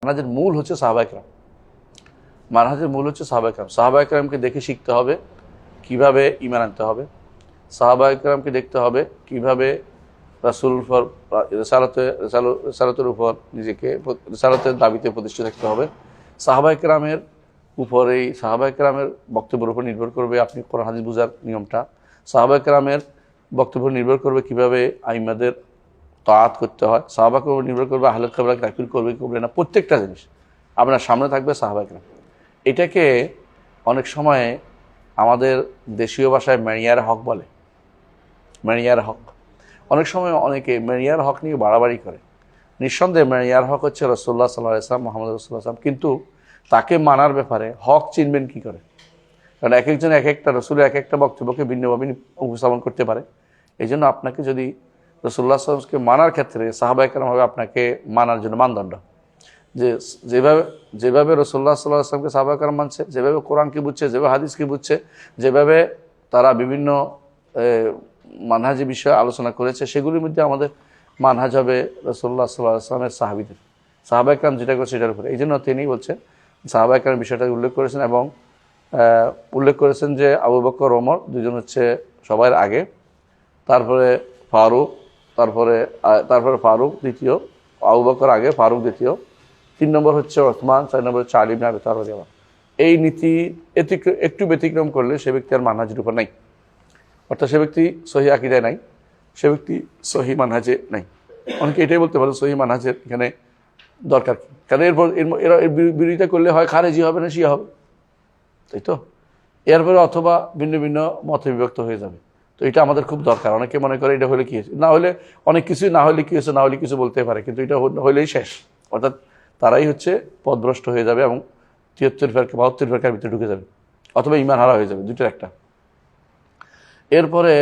মানহাজের মূল হচ্ছে সাহাবায়ে কেরাম। মানহাজের মূল হচ্ছে সাহাবায়ে কেরাম। সাহাবায়ে কেরামকে দেখে শিখতে হবে কিভাবে ঈমান আনতে হবে। সাহাবায়ে কেরামকে দেখতে হবে কিভাবে রাসূল রিসালাতের উপর নিজেকে রিসালাতের দাবিতে প্রতিষ্ঠিত থাকতে হবে। সাহাবায়ে কেরামের উপরেই সাহাবায়ে কেরামের বক্তব্যের উপর নির্ভর করবে আপনি কোরআন হাদিস বোঝার নিয়মটা। সাহাবায়ে কেরামের বক্তব্য নির্ভর করবে কিভাবে আইম্মাদের তাআত করতে হয়। সাহাবাকে উপর নির্ভর করবে আহলে কিবলা তাকফির করবে কি করবে না, প্রত্যেকটা জিনিস আপনার সামনে থাকবে সাহাবায়ে কেরাম। এটাকে অনেক সময় আমাদের দেশীয় ভাষায় মেরিয়ার হক বলে। মেরিয়ার হক অনেক সময় অনেকে মেরিয়ার হক নিয়ে বাড়াবাড়ি করে। নিঃসন্দেহে মেরিয়ার হক হচ্ছে রাসূলুল্লাহ সাল্লাল্লাহু আলাইহি ওয়াসাল্লাম, মুহাম্মদ রাসূলুল্লাহ সাল্লাল্লাহু আলাইহি ওয়াসাল্লাম। কিন্তু তাকে মানার ব্যাপারে হক চিনবেন কি করে? কারণ এক একজন এক একটা রাসূলের এক একটা বক্তব্যকে ভিন্নভাবে উপস্থাপন করতে পারে। এই জন্য আপনাকে যদি রাসূলুল্লাহ সাল্লাল্লাহু আলাইহি ওয়াসাল্লামকে মানার ক্ষেত্রে সাহাবায়ে কেরাম হবে আপনাকে মানার জন্য মানদণ্ড। যে যেভাবে রাসূলুল্লাহ সাল্লাল্লাহু আলাইহি ওয়াসাল্লামকে সাহাবায়ে কেরাম মানছে, যেভাবে কোরআনকে বুঝছে, যেভাবে হাদিসকে বুঝছে, যেভাবে তারা বিভিন্ন মানহাজি বিষয়ে আলোচনা করেছে, সেগুলির মধ্যে আমাদের মানহাজ হবে রাসূলুল্লাহ সাল্লাল্লাহু আলাইহি ওয়াসাল্লামের সাহাবীদের। সাহাবায়ে কেরাম যেটা করে সেটার উপরে। এই জন্য তিনি বলছেন সাহাবায়ে কেরাম বিষয়টা উল্লেখ করেছেন এবং উল্লেখ করেছেন যে আবু বকর ওমর দুজন হচ্ছে সবার আগে, তারপরে ফারুক, তারপরে ফারুক দ্বিতীয়, আবু বকর আগে, ফারুক দ্বিতীয়, 3 নম্বর হচ্ছে ওসমান, 4 নম্বর হচ্ছে আলী ইবনে আবি তালিব রাদিয়াল্লাহু আনহু। এই নীতি একটু ব্যতিক্রম করলে সে ব্যক্তি আর মানহাজের উপর নাই, অর্থাৎ সে ব্যক্তি সহি আকীদায় নাই, সে ব্যক্তি সহি মানহাজে নাই। অনেকে এটাই বলতে পারে সহি মানহাজের এখানে দরকার কি, কারণ এরা বিরোধিতা করলে হয় খারেজি হবে না শিয়া হবে, তাই তো? এরপরে অথবা ভিন্ন ভিন্ন মতে বিভক্ত হয়ে যাবে। তো এটা আমাদের খুব দরকার। অনেকে মনে করে এটা হলে কি হয়েছে, না হলে অনেক কিছুই, না হলে কি হয়েছে, না হলে কিছু বলতে পারে, কিন্তু এটা হলেই শেষ। অর্থাৎ তারাই হচ্ছে পথভ্রষ্ট হয়ে যাবে এবং 73 ফেরকা 72 ফেরকার ভিতরে ঢুকে যাবে, অথবা ঈমান হারা হয়ে যাবে, দুটোর একটা। এরপরে